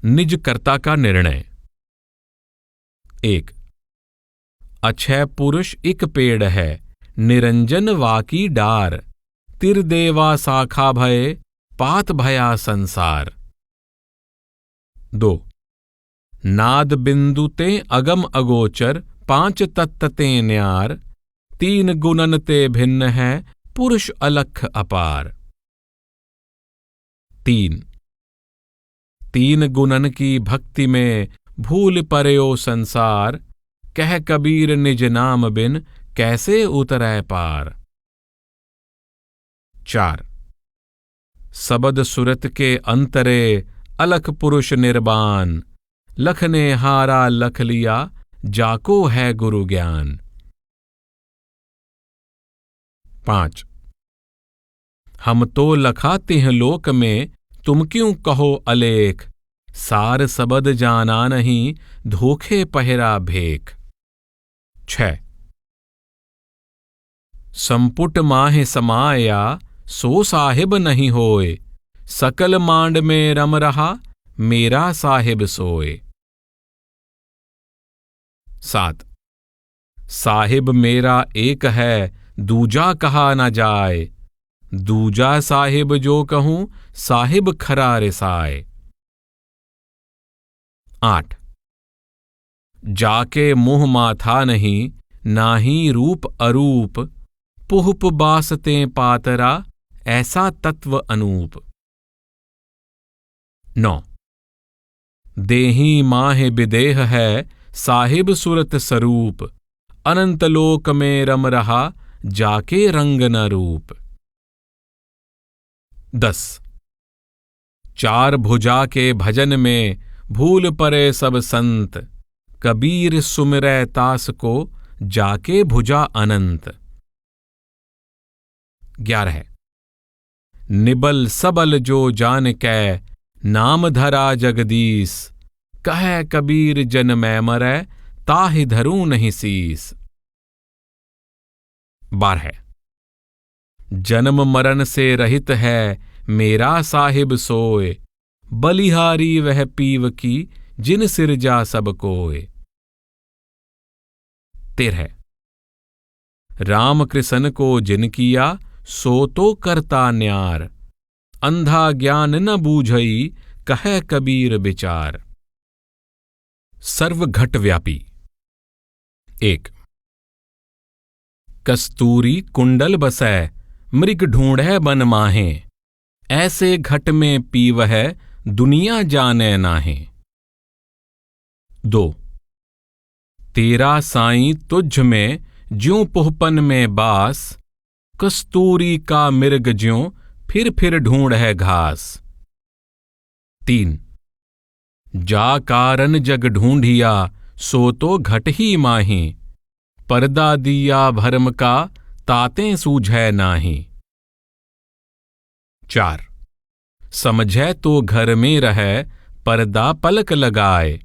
निज कर्ता का निर्णय। 1। अक्षय पुरुष एक पेड़ है, निरंजन वाकी डार। तिर देवा शाखा भय, पात भया संसार। 2। नाद बिंदु ते अगम अगोचर, 5 तत्त ते न्यार। 3 गुणन ते भिन्न है, पुरुष अलख अपार। 3 गुणन की भक्ति में, भूल परयो संसार। कह कबीर निज नाम बिन, कैसे उतरै पार। 4। सबद सुरत के अंतरे, अलख पुरुष निर्बान। लख ने हारा लख लिया, जाको है गुरु ज्ञान। 5। हम तो लखा तिह लोक में, तुम क्यों कहो अलेख। सार सबद जाना नहीं, धोखे पहिरा भेख। 6। संपुट माहे समाया, सो साहिब नहीं होए। सकल मांड में रम रहा, मेरा साहिब सोए। 7। साहिब मेरा एक है, दूजा कहा न जाए। दूजा साहिब जो कहूं, साहिब खरा रिसाए। 8। जाके मुँह माथा नहीं, नाही रूप अरूप। पुहप बासते पातरा, ऐसा तत्व अनूप। 9। देही माहे विदेह है, साहिब सुरत स्वरूप। अनंत लोक में रम रहा, जाके रंग न रूप। 10। 4 भुजा के भजन में, भूल परे सब संत। कबीर सुमिरै तास को, जाके भुजा अनंत। 11। निबल सबल जो जान कै, नाम धरा जगदीस। कह कबीर जन मैं मरै, ताहि धरूं नहीं सीस। 12। जन्म मरण से रहित है, मेरा साहिब सोए। बलिहारी वह पीव की, जिन सिरजा सब कोय। 13। राम कृष्ण को जिन किया, सो तो करता न्यार। अंधा ज्ञान न बूझई, कह कबीर विचार। सर्व घट व्यापी। 1। कस्तूरी कुंडल बसै, मृग ढूंढै बन माहे। ऐसे घट में पीवह, दुनिया जाने नाहे। 2। तेरा साईं तुझ में, ज्यों पुहपन में बास। कस्तूरी का मृग ज्यों, फिर ढूंढै घास। 3। जा कारण जग ढूंढिया, सो तो घट ही माही। पर्दा दिया भरम का, तातें सूझै नाही। 4। समझै तो घर में रहै, पर्दा पलक लगाए।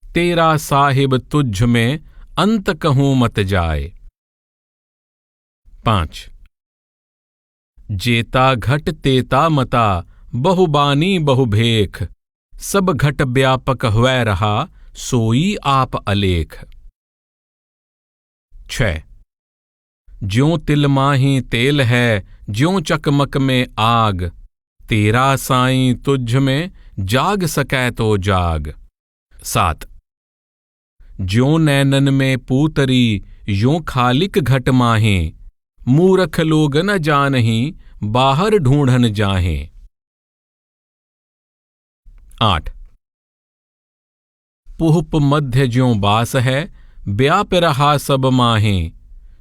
तेरा साहिब तुझ में, अंत कहूं मत जाए। 5। जेता घट तेता मता, बहुबानी बहुभेख। सब घट व्यापक हुए रहा, सोई आप अलेख। 6। ज्यों तिल माही तेल है, ज्यों चकमक में आग। तेरा साईं तुझ में, जाग सकै तो जाग। 7। ज्यों नैनन में पूतरी, यों खालिक घट माहे। मूरख लोग न जानही, बाहर ढूंढन जाहें। 8। पुहप मध्य ज्यों बास है, व्याप रहा सब माहे।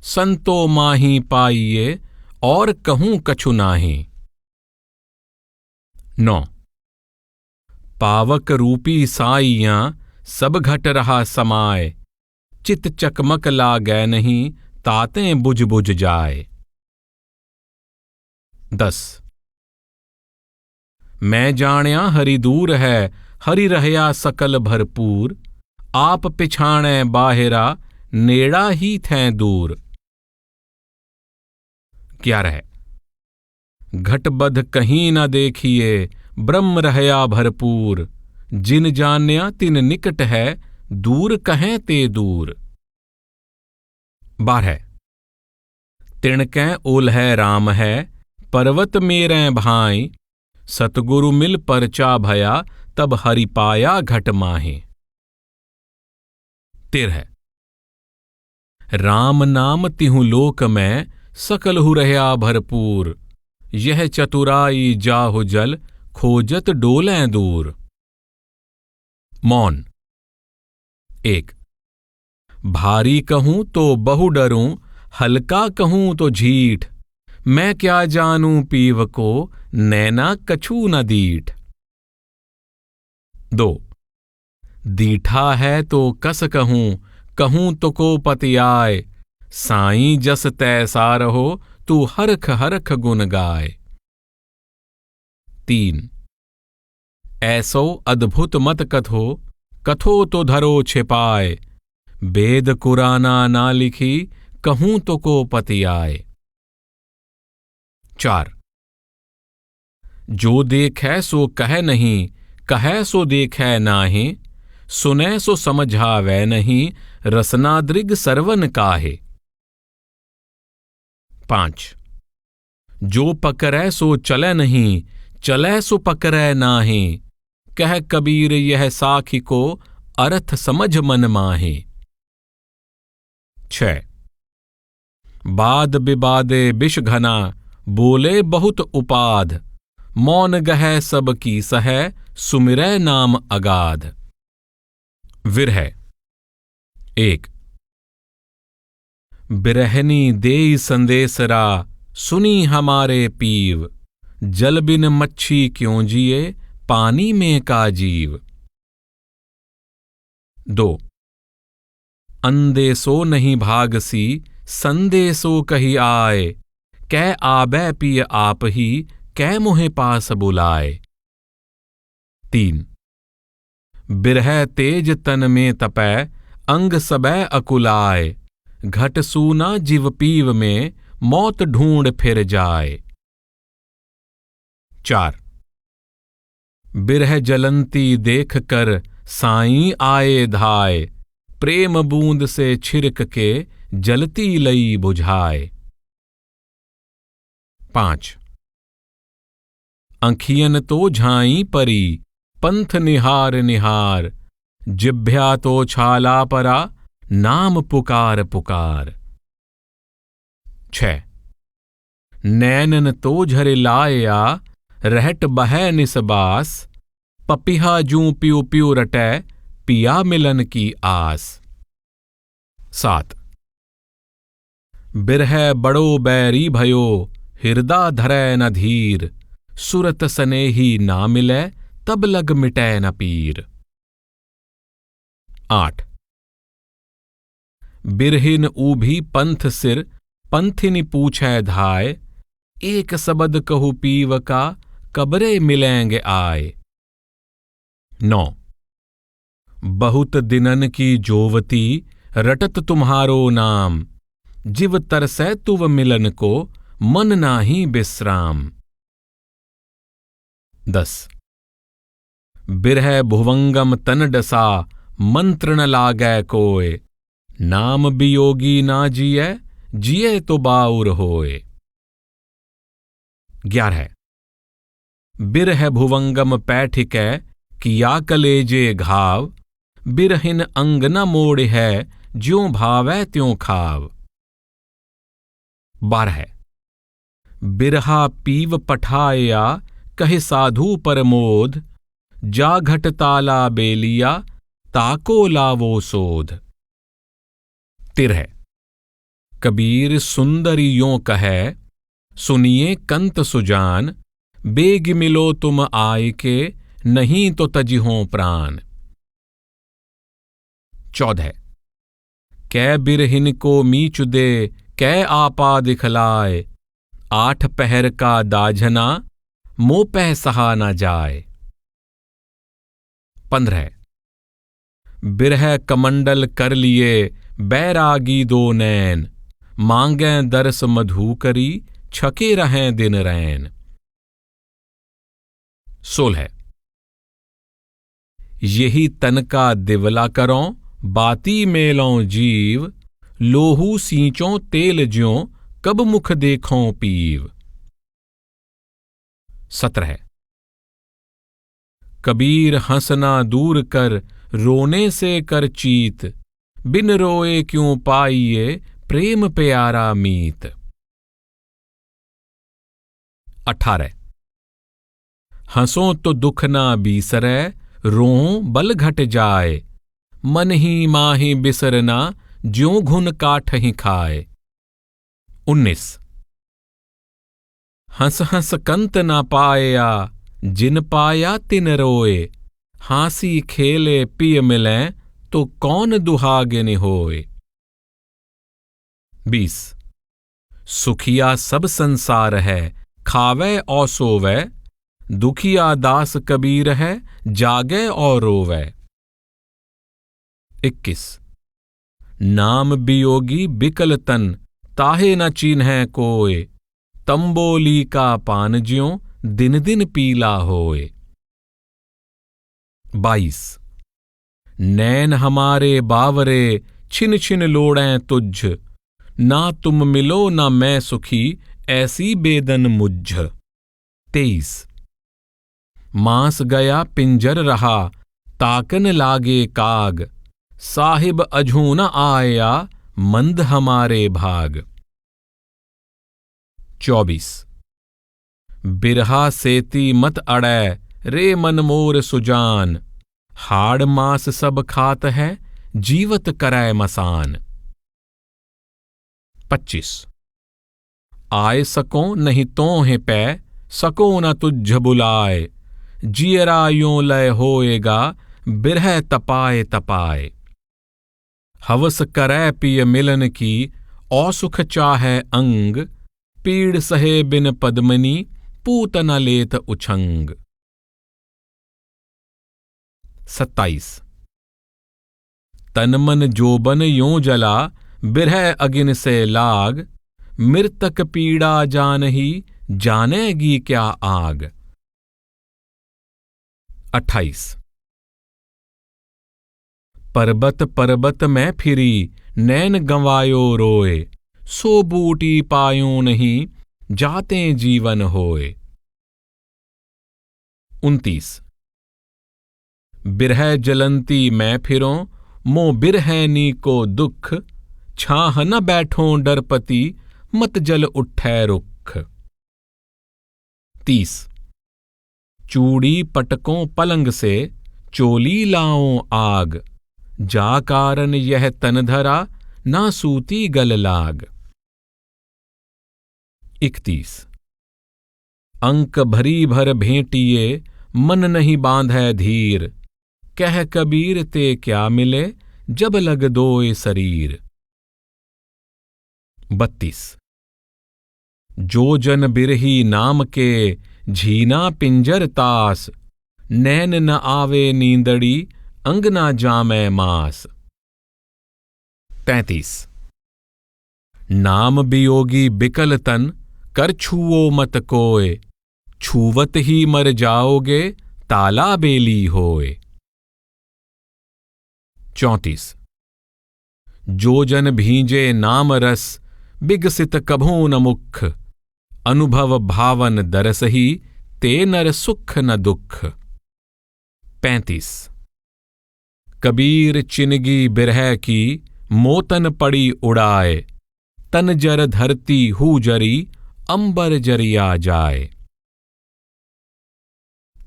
संतो माही पाइये, और कहूं कछु नाहे। 9। पावक रूपी साइयां, सब घट रहा समाए। चित चकमक लागै नहीं, तातें बुझ बुझ जाए। 10। मैं जाण्या हरि दूर है, हरि रहया सकल भरपूर। आप पिछाणै बाहिरा, नेड़ा ही थैं दूर। 11। घटबध कहीं न देखिए, ब्रह्म रहया भरपूर। जिन जान्या तिन निकट है, दूर कहें ते दूर। 12 तिणकै ओल्है राम है, पर्वत मेरे भाई। सतगुरु मिल परचा भया, तब हरि पाया घट माहे। 13 राम नाम तिहु लोक में, सकलहु रहया भरपूर। यह चतुराई जाहु जल, खोजत डोलें दूर। मौन। 1 भारी कहूं तो बहु डरूं, हल्का कहूं तो झीठ। मैं क्या जानूं पीव को, नैना कछु न दीठ। 2 दीठा है तो कस कहूं, कहूं तो को पति आए। साईं जस तैसा रहो, तू हरख हरख गुन गाए। 3 ऐसो अद्भुत मत कथो, कथो तो धरो छिपाए। वेद कुराना ना लिखी, कहूं तो को पति आए। 4 जो देखै सो कह नहीं, कहै सो देखै नाहि। सुनै सो समझावै नहीं, रसना दृग सरवन काहे। 5 जो पकड़ै सो चलै नहीं, चलै सो पकड़ै नाहि। कह कबीर यह साखी को, अर्थ समझ मन माहे। 6 बाद विवादे विष घना, बोले बहुत उपाध। मौन गहै सब की सहै, सुमिरै नाम अगाध। विरह। 1 बिरहनी देई संदेसरा, सुनी हमारे पीव। जल बिन मच्छी क्यों जिए, पानी में का जीव। 2 अंदेसो नहीं भागसी, संदेसो कही आए। कै आबै पिय आप ही, कै मुहे पास बुलाए। 3 बिरह तेज तन में तपै, अंग सबै अकुलाए। घट सूना जीव पीव में, मौत ढूंढ फिर जाए। 4 बिरह जलंती देख कर, साईं आए धाए। प्रेम बूंद से छिड़क के, जलती लई बुझाए। 5 अंखियन तो झाई परी, पंथ निहार निहार। जिभ्या तो छाला परा, नाम पुकार पुकार। 6 नैनन तो झरे लाया, रहट बहै निसबास। पपिहा जूं प्यू प्यू रटै, पिया मिलन की आस। 7 बिरह बड़ो बैरी भयो, हिरदा धरै न धीर। सुरत सनेही ना मिलै, तब लग मिटै न पीर। 8 बिरहिन ऊभी पंथ सिर, पंथिनी पूछै धाय। एक सबद कहु पीव का, कबरे मिलेंगे आए। 9 बहुत दिनन की जोवती, रटत तुम्हारो नाम। जिव तरसै तुव मिलन को, मन नाही विश्राम। 10 बिरह भुवंगम तन डसा, मंत्र न लागै कोय। नाम वियोगी ना जियै, जिये तो बाउर होए। 11 बिरह भुवंगम पैठिकै, किया कलेजे घाव। बिरहिन अंग न मोड़ है, ज्यों भावै त्यों खाव। 12 बिरहा पीव पठाया, कहे साधु परमोध। जा घट ताला बेलिया, ताको लावो सोध। 13 कबीर सुंदरी यों कहे, सुनिए कंत सुजान। बेग मिलो तुम आय के, नहीं तो तजिहों प्राण। 14 कै बिरहिन को मीच दे, कै आपा दिखलाए। 8 पहर का दाझना, मोह पह सहा न जाए। 15 बिरह कमंडल कर लिए, बैरागी दो नैन। मांगें दरस मधु करी, छके रहें दिन रैन। 16 यही तन का दिवला करों, बाती मेलों जीव, लोहू सींचों तेल ज्यों, कब मुख देखों पीव। 17। कबीर हंसना दूर कर, रोने से कर चीत, बिन रोए क्यों पाइए, प्रेम प्यारा मीत। 18। हंसो तो दुख ना बीसरै, रों बल घट जाए, मन ही माहि बिसरना, ज्यों घुन काठ ही खाए। 19। हंस हंस कंत ना पाया, जिन पाया तिन रोए, हांसी खेले पिय मिलें, तो कौन दुहागिन होए। 20। सुखिया सब संसार है, खावे और सोवे, दुखिया दास कबीर है, जागे और रोवे। 21। नाम वियोगी बिकल तन, ताहे न चीन्हे कोय, तंबोली का पान ज्यों, दिन दिन पीला होए। 22। नैन हमारे बावरे, छिन छिन लोड़ें तुझ, ना तुम मिलो ना मैं सुखी, ऐसी बेदन मुझ। 23। मांस गया पिंजर रहा, ताकन लागे काग, साहिब अझू न आया, मंद हमारे भाग। 24। बिरहा सेती मत अड़ै, रे मन मोर सुजान, हाड़ मांस सब खात है, जीवत करै मसान। 25। आय सको नहीं तोह पै, सको न तुझ बुलाए, जियरा यों लय होएगा, बिरह तपाए तपाए। हवस करै पिय मिलन की, औसुख चाहे अंग, पीड़ सहे बिन पद्मनी, पूत न लेत उछंग। 27। तन मन जोबन यों जला, बिरह अगिन से लाग, मृतक पीड़ा जानही, जानेगी क्या आग। 28। पर्बत पर्बत में फिरी, नैन गंवायो रोए, सो बूटी पायो नहीं, जाते जीवन होए। 29। बिरह जलंती मैं फिरों, मो बिरहैनी को दुख, छाह न बैठों डरपति, मत जल उठै रुख। 30। चूड़ी पटकों पलंग से, चोली लाओं आग, जा कारण यह तन धरा, ना सूती गल लाग। 31। अंक भरी भर भेंटिए, मन नहीं बांधै धीर, कह कबीर ते क्या मिले, जब लग दोए शरीर। 32। जो जन बिरही नाम के, झीना पिंजर तास, नैन न आवे नींदड़ी, अंग न जामै मास। 33। नाम वियोगी बिकल तन, कर छुओ मत कोय, छूवत ही मर जाओगे, ताला बेली होए। 34। जो जन भींजे नाम रस, बिगसित कभू न मुख, अनुभव भावन दरस ही, ते नर सुख न दुख। 35। कबीर चिनगी बिरह की, मोतन पड़ी उड़ाए, तन जर धरती हु जरी, अंबर जरिया जाए।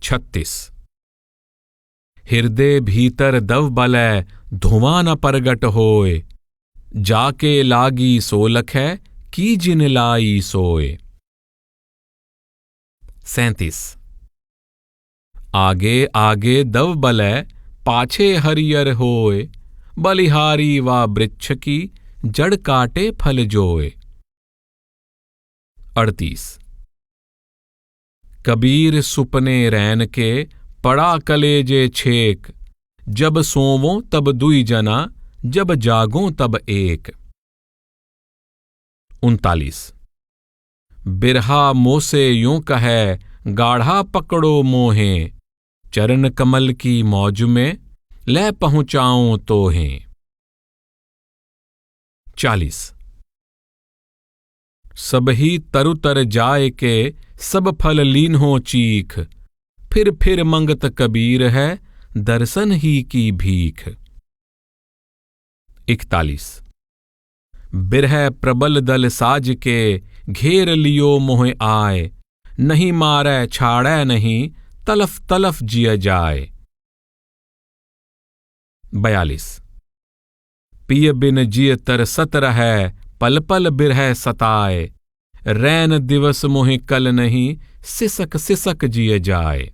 36। हृदय भीतर दव बलै, धुआं न परगट होए, जाके लागी सो लखै, की जिन लाई सोए। 37। आगे आगे दव बलै, पाछे हरियर होए, बलिहारी वा वृक्ष की, जड़ काटे फल जोए। 38। कबीर सुपने रैन के, पड़ा कलेजे छेक, जब सोवों तब दुई जना, जब जागों तब एक। 39। बिरहा मोसे यूं कहे, गाढ़ा पकड़ो मोहे, चरण कमल की मौज में ले पहुंचाऊं तोहें। 40। सब ही तरुतर जाए के सब फल लीन हो चीख, फिर मंगत कबीर है दर्शन ही की भीख। 41। बिरह प्रबल दल साज के घेर लियो मोह आए, नहीं मारै छाड़ै नहीं तलफ तलफ जिय जाए। 42। पिय बिन जिय तरसत रहै पल पल बिरह सताए, रैन दिवस मोहि कल नहीं सिसक सिसक जिय जाए।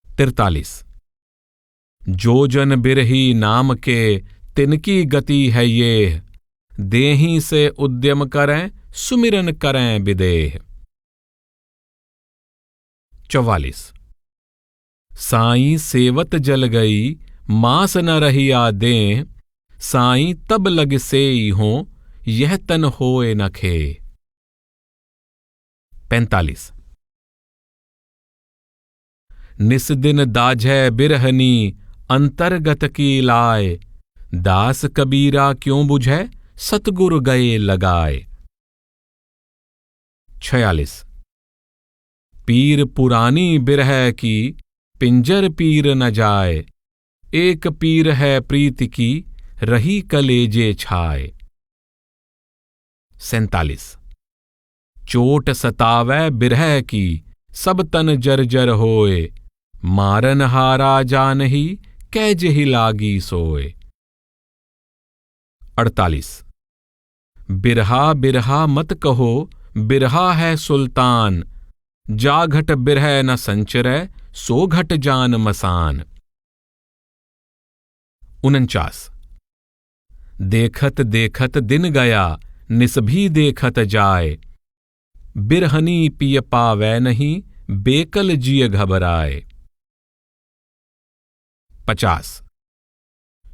43। जो जन बिरही नाम के तिनकी गति है ये, देहीं से उद्यम करें सुमिरन करें विदेह। 44। साईं सेवत जल गई मास न रही देह, साईं तब लग सेई हो यह तन होए न खे। 45। निस दिन दाझै बिरहनी अंतर्गत की लाए, दास कबीरा क्यों बुझै सतगुरु गए लगाए। 46। पीर पुरानी बिरह की पिंजर पीर न जाए, एक पीर है प्रीति की रही कलेजे छाए। 47। चोट सतावै बिरह की सब तन जर्जर होए, मारन हारा जानही कैजे ही लागी सोए। 48। बिरहा बिरहा मत कहो बिरहा है सुल्तान, जा घट बिरह न संचरै सो घट जान मसान। 49। देखत देखत दिन गया निस भी देखत जाए, बिरहनी पिय पावै नहीं बेकल जिय घबराए। 50।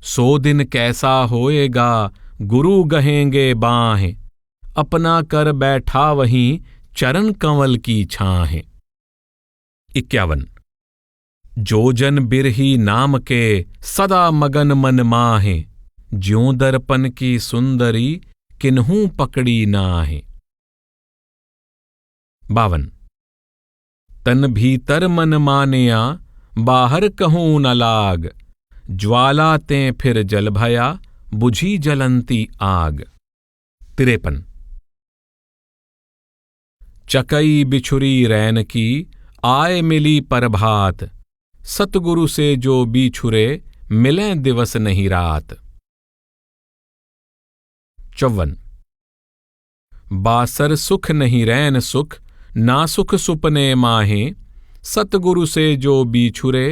सो दिन कैसा होएगा गुरु गहेंगे बाहें, अपना कर बैठा वहीं चरण कंवल की छाहें। 51। जो जन बिरही नाम के सदा मगन मन माहे, ज्यों दर्पण की सुंदरी किन्हूं पकड़ी नाहे। 52। तन भीतर मन मानिया बाहर कहूं न लाग, ज्वाला ते फिर जल भया बुझी जलंती आग। 53। चकई बिछुरी रैन की आए मिली प्रभात, सतगुरु से जो बिछुरे मिलें दिवस नहीं रात। 54। बासर सुख नहीं रैन सुख ना सुख सुपने माहे, सतगुरु से जो बिछुरे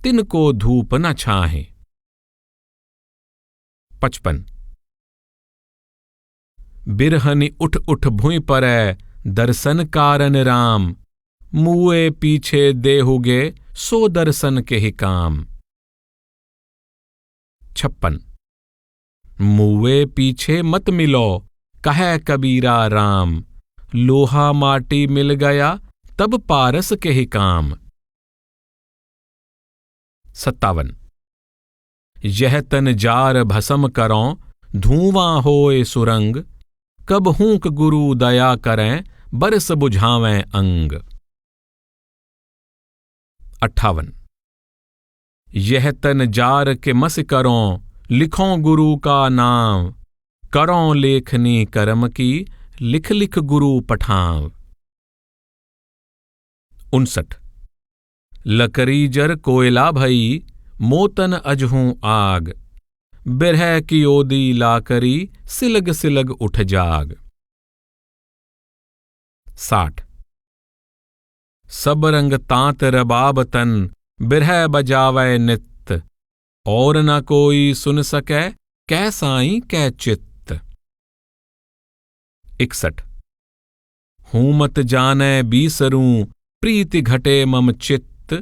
तिनको धूप न छाहे। 55। बिरहनि उठ उठ भुइ परै दर्शन कारण राम, मुए पीछे देहुगे सो दर्शन के ही काम। 56। मुए पीछे मत मिलो कहे कबीरा राम, लोहा माटी मिल गया तब पारस के ही काम। 57। यह तन जार भस्म करों धुआं होए सुरंग, कब हूंक गुरु दया करें बरस बुझावें अंग। 58। यह तन जार के मस करों लिखों गुरु का नाम, करों लेखनी कर्म की लिख लिख गुरु पठाव। 59। लकड़ी जर कोयला भई मोतन अजहूं आग, बिरह की ओदी लाकरी सिलग सिलग उठ जाग। 60। सब रंग तात रबाब तन बिरह बजावै नित, और न कोई सुन सकै कै साईं कै चित्त। 61। हूं मत जानै बीसरूं प्रीति घटे मम चित्त,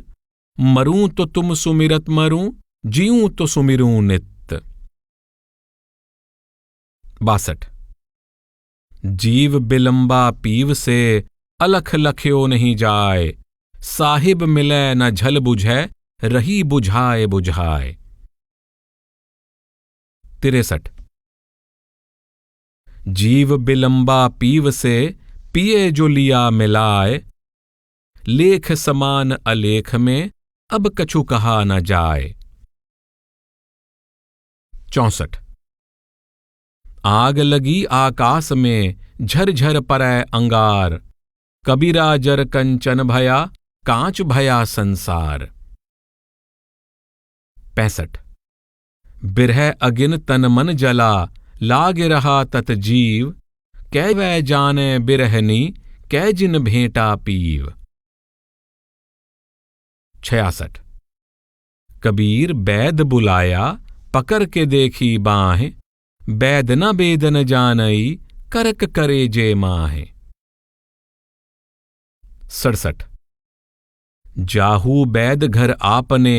मरूं तो तुम सुमिरत मरूं जीऊं तो सुमिरूं नित। 62। जीव बिलंबा पीव से अलख लख्यो नहीं जाए, साहिब मिलै न झल बुझै, रही बुझाए बुझाए। 63। जीव बिलंबा पीव से, पिए जो लिया मिलाए, लेख समान अलेख में, अब कछु कहा न जाए। 64। आग लगी आकाश में, झरझर परै अंगार, कबीरा जर कंचन भया, कांच भया संसार। 65। बिरह अगिन तन मन जला, लाग रहा तत जीव, कै वै जाने बिरहनी, कै जिन भेंटा पीव। 66। कबीर बैद बुलाया, पकर के देखी बाहें, बैद न बेदन जानई, करक करे जे माहें। 67। जाहू बैद घर आपने,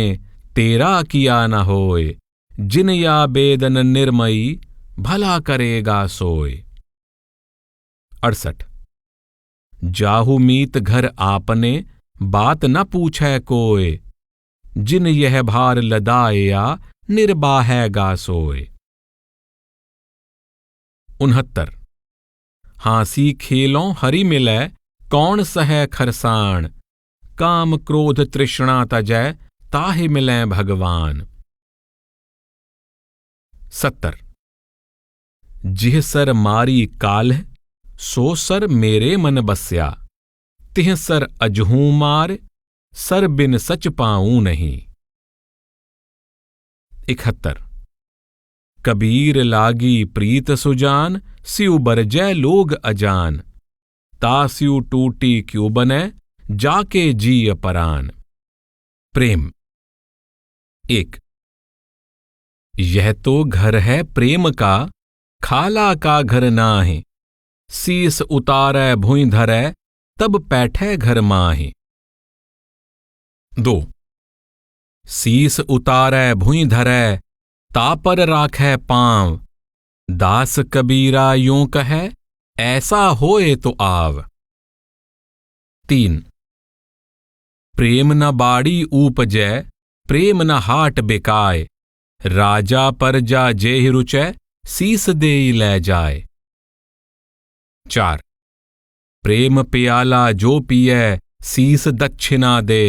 तेरा किया न होए, जिन या बेदन निर्मयी, भला करेगा सोए। 68। जाहू मीत घर आपने, बात न पूछै कोय, जिन यह भार लदाया, निर्बाहैगा सोए। 69। हांसी खेलों हरि मिलै, कौन सहै खरसाण, काम क्रोध तृष्णा तजै, ताहि मिलै भगवान। 70। जिह सर मारी काल्ह, सो सर मेरे मन बस्या, तिह सर अजहूं मार, सर बिन सच पाऊं नहीं। 71। कबीर लागी प्रीत सुजान, स्यु बरजै लोग अजान, तास्यु टूटी क्यों बनै, जाके जी अपरान। प्रेम। 1। यह तो घर है प्रेम का, खाला का घर नाहि, शीस उतारै भुइं धरै, तब पैठै घर माहि। 2। शीस उतारै भुइं धरै, तापर राखै पांव, दास कबीरा यूं कहे, ऐसा होए तो आव। 3। प्रेम न बाड़ी ऊपजै, प्रेम न हाट बिकाय, राजा परजा जेहि रुचै, शीस देई लै जाय। 4। प्रेम प्याला जो पियै, शीस दक्षिणा दे,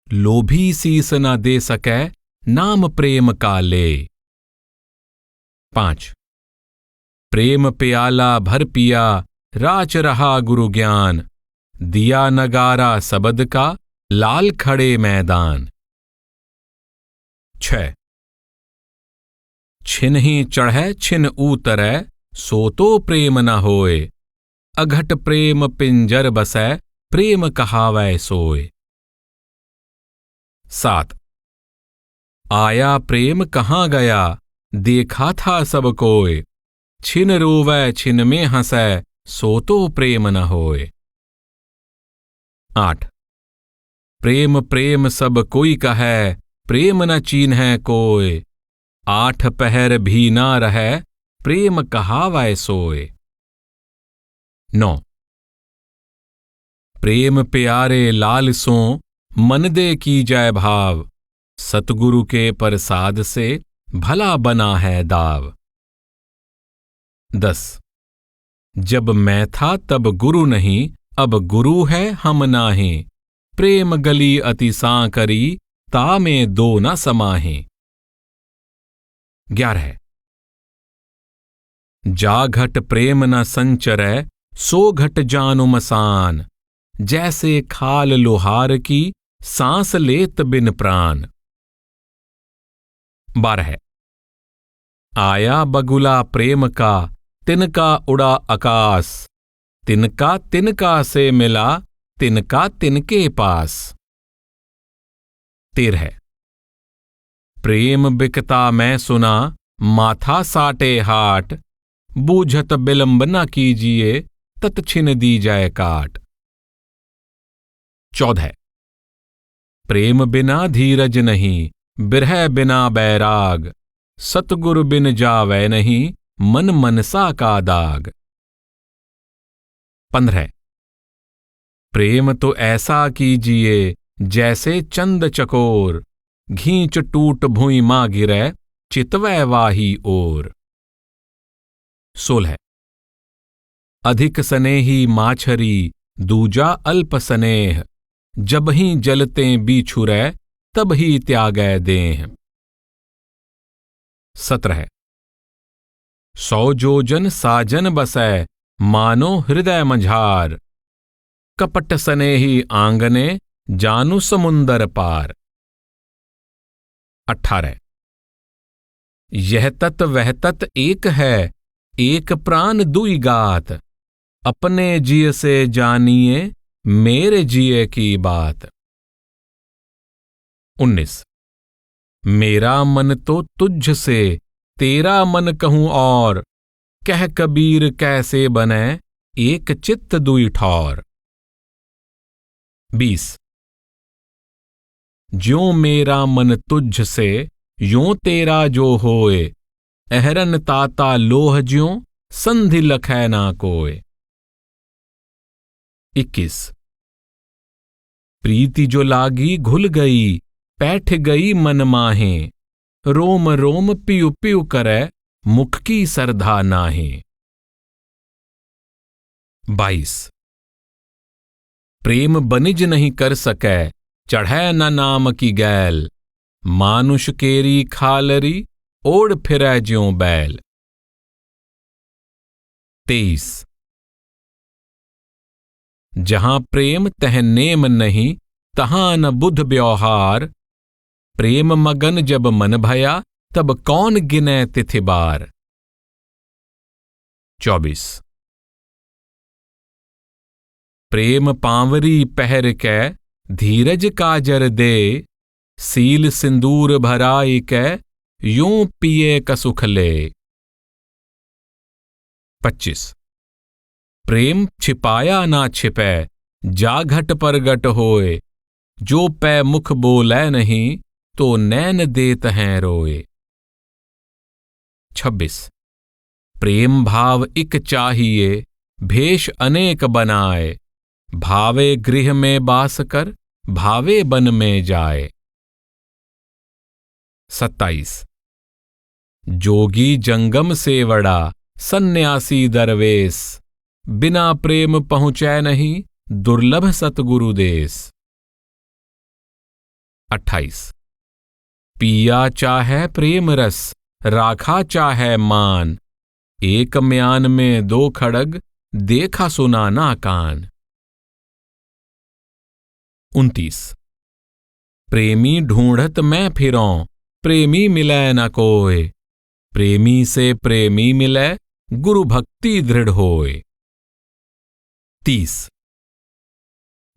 लोभी शीस न दे सकै, नाम प्रेम का ले। 5। प्रेम प्याला भर पिया, राच रहा गुरु ज्ञान, दिया नगारा सबद का, लाल खड़े मैदान। 6। छिन ही चढ़ै छिन उतरै, सो तो प्रेम न होए, अघट प्रेम पिंजर बसै, प्रेम कहावै सोए। 7। आया प्रेम कहाँ गया, देखा था सब कोय, छिन रोवै छिन में हंसै, सो तो प्रेम न होए। 8। प्रेम प्रेम सब कोई कहै, प्रेम न चीन्है कोय, 8 पहर भी ना रहै, प्रेम कहावै सोए। 9। प्रेम प्यारे लाल सो, मन दे की जय भाव, सतगुरु के प्रसाद से, भला बना है दाव। 10। जब मैं था तब गुरु नहीं, अब गुरु है हम नाहीं, प्रेम गली अति सांकरी, ता में दो न समाहीं। 11। जा घट प्रेम न संचरै, सो घट जानु मसान, जैसे खाल लोहार की, सांस लेत बिन प्राण। 12। आया बगुला प्रेम का, तिनका उड़ा आकाश, तिनका तिनका से मिला, तिनका तिनके पास। 13। प्रेम बिकता मैं सुना, माथा साटे हाट, बूझत विलंब न कीजिए, तत छिन दी जाय काट। 14। प्रेम बिना धीरज नहीं, बिरह बिना बैराग, सतगुरु बिन जावै नहीं, मन मनसा का दाग। 15। प्रेम तो ऐसा कीजिए जैसे चंद चकोर, घींच टूट भुई मां गिरै चितवै वाही ओर। 16 अधिक स्नेही माछरी दूजा अल्प स्नेह, जब ही जलते बिछुरै तब ही त्यागै देह। 17 100 जोजन साजन बसै मानो हृदय मझार, कपट स्नेही आंगने जानु समुंदर पार। 18 यह तत वह तत एक है, एक प्राण दुई गात, अपने जिय से जानिए मेरे जिय की बात। 19 मेरा मन तो तुझ से तेरा मन कहूं और, कह कबीर कैसे बने एक चित्त दुई ठौर। 20 ज्यों मेरा मन तुझ से यों तेरा जो होए, अहरन ताता लोह ज्यों संधि लखै ना कोय। 21 प्रीति जो लागी घुल गई, पैठ गई मन माहे, रोम रोम पियु पियु करे मुख की सरधा नाहे। 22 प्रेम बनिज नहीं कर सकै, चढ़ै न नाम की गैल, मानुष केरी खालरी ओढ़ फिरै ज्यों बैल। 23 जहां प्रेम तह नेम नहीं, तहां न बुध व्यवहार, प्रेम मगन जब मन भया, तब कौन गिनै तिथि बार। 24 प्रेम पांवरी पहर कै धीरज काजर दे, सील सिंदूर भराई कै यूं पिए कसुख ले। 25 प्रेम छिपाया ना छिपै, जाघट परगट होए, जो पै मुख बोलै नहीं, तो नैन देत हैं रोए। 26 प्रेम भाव इक चाहिए, भेष अनेक बनाए, भावे गृह में बास कर, भावे वन में जाए। 27 जोगी जंगम सेवड़ा, सन्यासी दरवेश, बिना प्रेम पहुँचै नहीं, दुर्लभ सतगुरु देश। 28 पिया चाहे प्रेम रस, राखा चाहे मान, एक म्यान में दो खड़ग, देखा सुना ना कान। 29 प्रेमी ढूंढत मैं फिरौं, प्रेमी मिलै न कोय, प्रेमी से प्रेमी मिलै, गुरु भक्ति दृढ़ होय। 30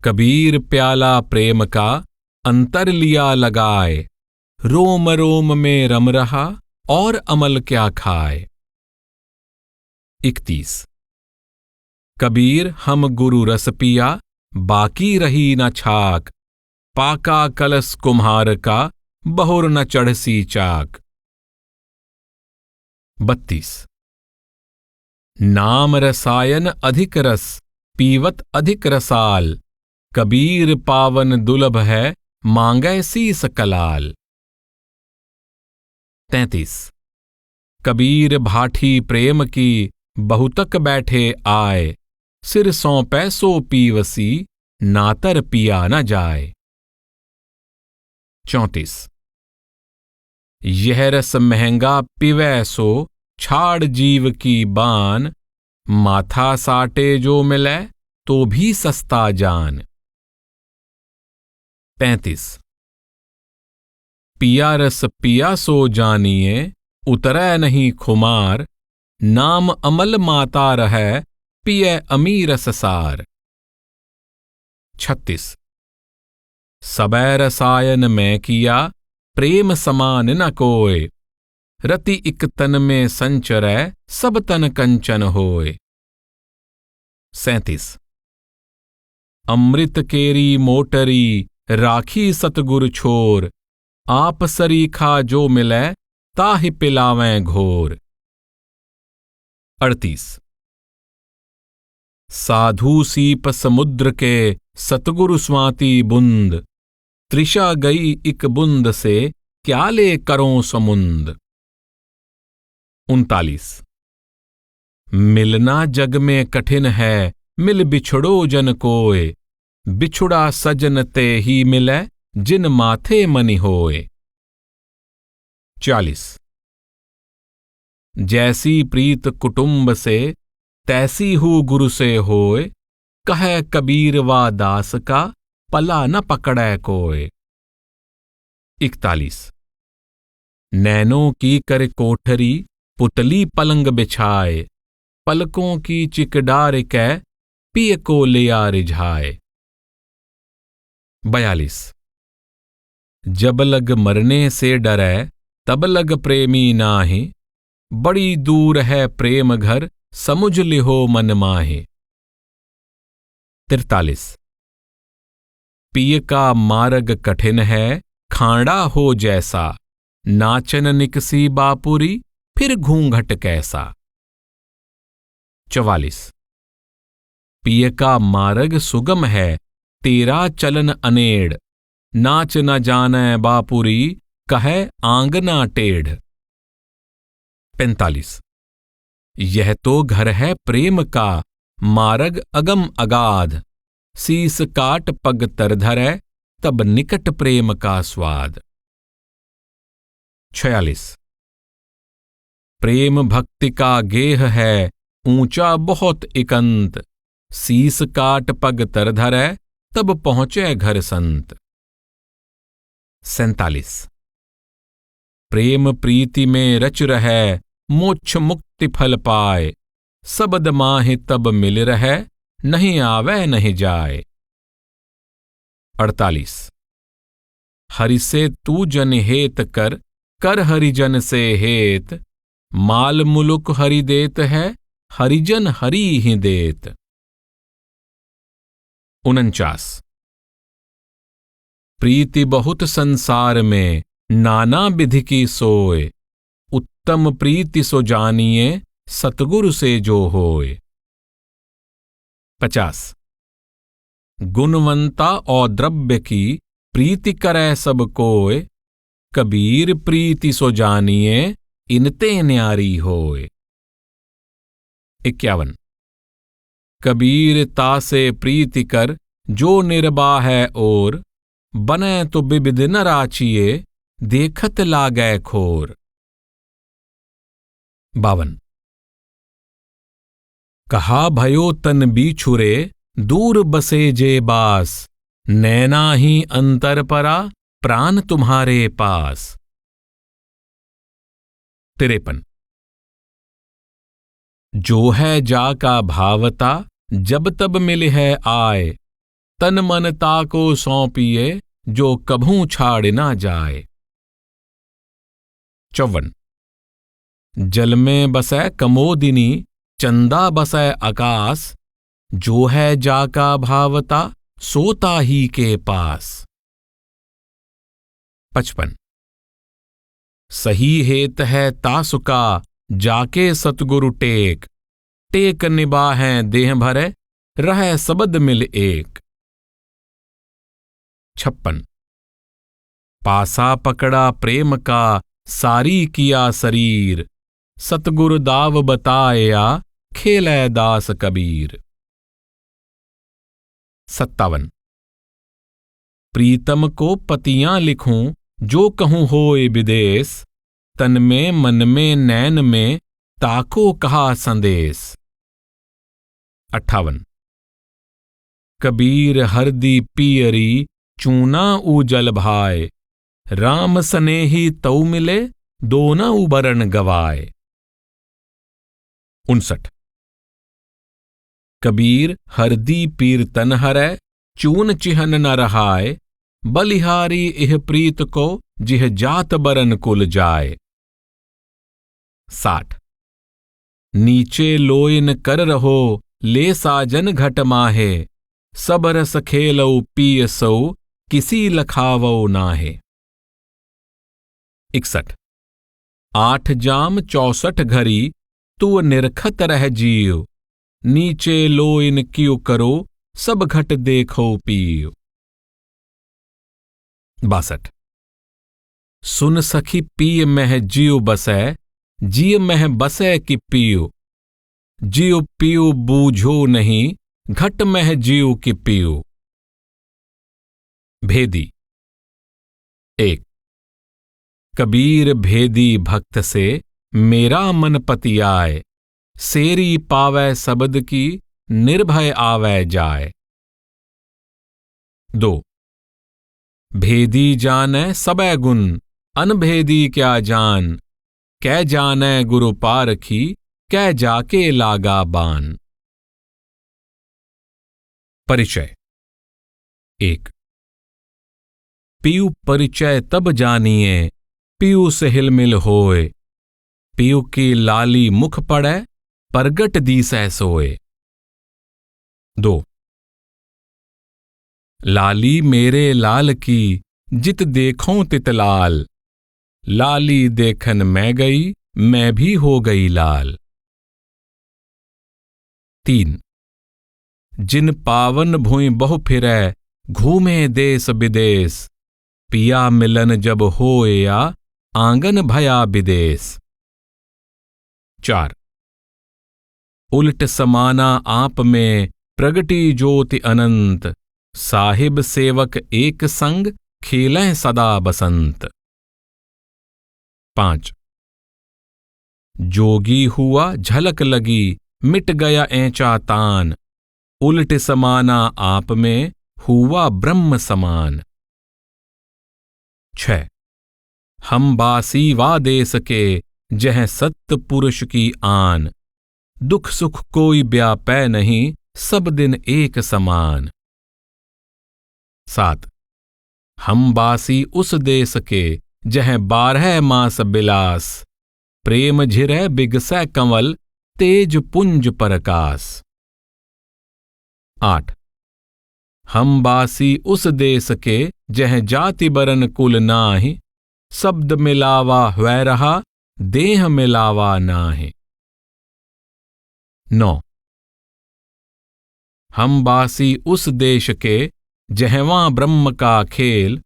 कबीर प्याला प्रेम का अंतर लिया लगाए, रोम रोम में रम रहा और अमल क्या खाए। 31 कबीर हम गुरु रस पिया, बाकी रही न छाक, पाका कलश कुम्हार का, बहुर न चढ़सी चाक। 32 नाम रसायन अधिक रस, पीवत अधिक रसाल, कबीर पावन दुलभ है, मांगै सीस कलाल। 33 कबीर भाठी प्रेम की, बहुतक बैठे आए, सिर सौंपै सो पीवसी, नातर पिया न जाए। 34 यह रस महंगा पिवै सो, छाड़ जीव की बान, माथा साटे जो मिलै, तो भी सस्ता जान। 35 पिया रस पिया सो जानिए, उतरै नहीं खुमार, नाम अमल माता रहै, पिय अमीरस सार। 36 सबै रसायन में किया, प्रेम समान न कोय, रति इक तन में संचरै, सब तन कंचन होय। 37 अमृत केरी मोटरी, राखी सतगुर छोर, आप सरीखा जो मिलै, ताहि पिलावें घोर। 38 साधु सीप समुद्र के, सतगुरु स्वाति बुंद, तृषा गई इक बुंद से, क्या ले करों समुंद। 39। मिलना जग में कठिन है, मिल बिछड़ो जन कोय, बिछुड़ा सजन ते ही मिलै, जिन माथे मनि होय। 40। जैसी प्रीत कुटुंब से, तैसी हूँ गुरु से होय, कहे कबीर वा दास का, पला न पकड़ै कोय। 41। नैनों की कर कोठरी, पुतली पलंग बिछाए, पलकों की चिकडार कै, पिय को लिया रिझाए। 42। जब लग मरने से डरै, तब लग प्रेमी नाहि, बड़ी दूर है प्रेम घर, समुझ लिहो मन माहि। 43। पिय का मार्ग कठिन है, खांडा हो जैसा, नाचन निकसी बापुरी, फिर घूंघट कैसा। 44। पिय का मार्ग सुगम है, तेरा चलन अनेड़, नाच न जानै बापुरी, कहे आंगना टेढ़। 45। यह तो घर है प्रेम का, मार्ग अगम अगाध, शीस काट पग तर धरै, तब निकट प्रेम का स्वाद। 46। प्रेम भक्ति का गेह है, ऊंचा बहुत इकंत, शीस काट पग तर धरै, तब पहुंचे घर संत। 47। प्रेम प्रीति में रच रहै, मोक्ष मुक्ति फल पाए, सबद माहि तब मिल रहै, नहीं आवे नहीं जाए। 48। हरि से तू जन हेत कर, कर हरिजन से हेत, माल मुलुक हरि देत है, हरिजन हरि ही देत। 49। प्रीति बहुत संसार में, नाना विधि की सोय, उत्तम प्रीति सो जानिए, सतगुरु से जो होय। 50। गुणवंता और द्रव्य की, प्रीति करे सब कोय, कबीर प्रीति सो जानिए, इनते न्यारी होय। 51। कबीर तासे प्रीति कर, जो निर्बाह है और, बने तो बिबिध न राचिए, देखत लागै खोर। 52। कहा भयो तन बिछुरे, दूर बसे जे बास, नैना ही अंतर परा, प्राण तुम्हारे पास। 53। जो है जा का भावता, जब तब मिले है आए, तन मन ताको सौंपिए, जो कभू छाड़ ना जाए। 54। जल में बसै कमोदिनी, चंदा बसै आकाश, जो है जाका भावता, सोता ही के पास। 55। सही हेत है तासुका, जाके सतगुरु टेक, टेक निबाहें देह भरे, रहे सबद मिल एक। 56। पासा पकड़ा प्रेम का, सारी किया शरीर, सतगुरु दाव बताया, खेलै दास कबीर। 57। प्रीतम को पतियां लिखूं, जो कहूं होए विदेश, तन में मन में नैन में, ताको कहा संदेश। 58। कबीर हरदी पियरी, चूना उजल भाए, राम सनेही तऊ मिले, दोना उबरन गवाए। 59। कबीर हरदी पीर तन हरै, चून चिहन न रहाय, बलिहारी इह प्रीत को, जिह जात बरन कुल जाए। 60। नीचे लोइन कर रहो, ले साजन घट माहे, सब रस खेलऊ पिय सौ, किसी लखावो नाहे। 61। 8 जाम 64 घड़ी, तू निरखत रह जीव, नीचे लोइन क्यों करो, सब घट देखो पीओ। 62। सुन सखी पिय मह जियो बसै, जिय मह बसै कि पियो। जियो पियो बूझो नहीं, घट मह जियो कि पियो। भेदी। 1। कबीर भेदी भक्त से, मेरा मन पतियाए। सेरी पावै सबद की, निर्भय आवै जाय। 2। भेदी जानै सबै गुण, अनभेदी क्या जान। कै जानै गुरु पारखी, कै जाके लागा बान। परिचय। 1। पियु परिचय तब जानिए, पियु से हिलमिल होए। पियु की लाली मुख पड़ै, परगट दीसै सोए। 2। लाली मेरे लाल की, जित देखों तित लाल। लाली देखन मैं गई, मैं भी हो गई लाल। 3। जिन पावन भुइ बहु फिरै, घूमे देश विदेश। पिया मिलन जब होया, आंगन भया विदेश। 4। उलट समाना आप में, प्रगटी ज्योति अनंत। साहिब सेवक एक संग, खेलें सदा बसंत। 5। जोगी हुआ झलक लगी, मिट गया ऐंचा तान। उलट समाना आप में, हुआ ब्रह्म समान। 6। हम बासी वा देश के, जह सत्य पुरुष की आन। दुख सुख कोई व्यापै नहीं, सब दिन एक समान। 7। हम बासी उस देश के, जह 12 मास बिलास। प्रेम झिरै बिगसै कंवल, तेज पुंज परकास। 8। हम बासी उस देश के, जह जाति बरन कुल नाहि। शब्द मिलावा हुए रहा, देह मिलावा नाहि। 9। हम बासी उस देश के, जहवां ब्रह्म का खेल।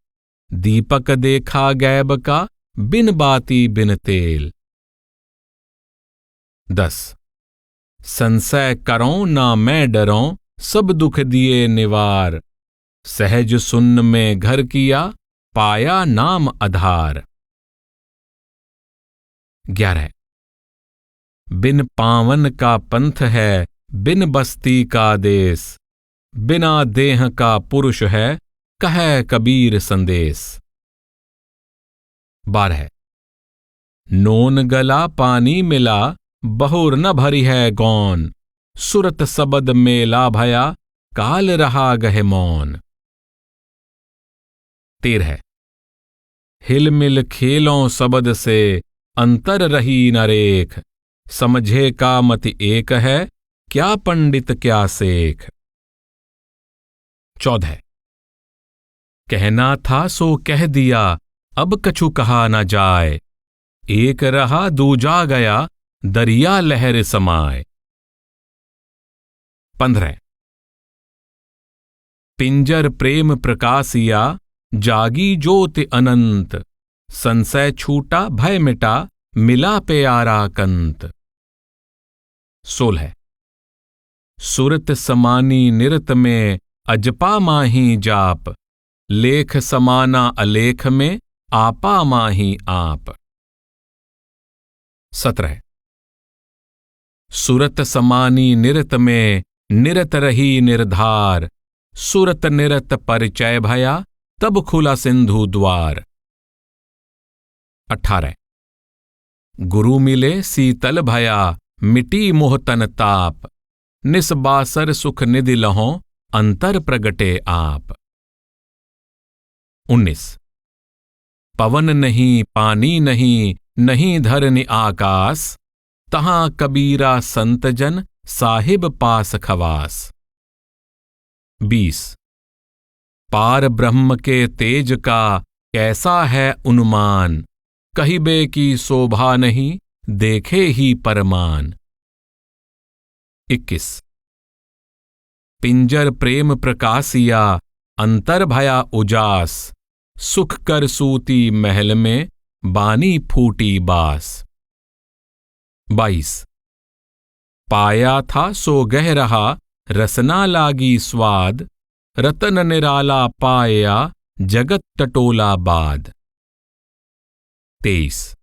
दीपक देखा गैब का, बिन बाती बिन तेल। 10। संशय करो ना मैं डरो, सब दुख दिए निवार। सहज सुन्न में घर किया, पाया नाम आधार। 11। बिन पावन का पंथ है, बिन बस्ती का देश। बिना देह का पुरुष है, कहे कबीर संदेश। 12। नोन गला पानी मिला, बहुर न भरी है गौन। सुरत सबद मेला भया, काल रहा गहे मौन। 13। हिल मिल खेलों सबद से, अंतर रही न रेख। समझे का मति एक है, क्या पंडित क्या सेख। 14। कहना था सो कह दिया, अब कछु कहा न जाए। एक रहा दूजा गया, दरिया लहर समाए। 15। पिंजर प्रेम प्रकाशिया, जागी ज्योति अनंत। संशय छूटा भय मिटा, मिला प्यारा कंत। 16। सुरत समानी निरत में, अजपा माही जाप। लेख समाना अलेख में, आपा माही आप। 17। सुरत समानी निरत में, निरत रही निर्धार। सुरत निरत परिचय भया, तब खुला सिंधु द्वार। 18। गुरु मिले शीतल भया, मिटी मोह तन ताप। निस्बासर सुख निधि लहों, अंतर प्रगटे आप। 19। पवन नहीं पानी नहीं, नहीं धरनि आकाश। तहां कबीरा संत जन, साहिब पास खवास। 20। पार ब्रह्म के तेज का, कैसा है अनुमान। कहिबे की शोभा नहीं, देखे ही परमान। 21। पिंजर प्रेम प्रकाशिया, अंतर भया उजास। सुख कर सूती महल में, बानी फूटी बास। 22 पाया था सो गह रहा, रसना लागी स्वाद। रतन निराला पाया, जगत टटोला बाद। 23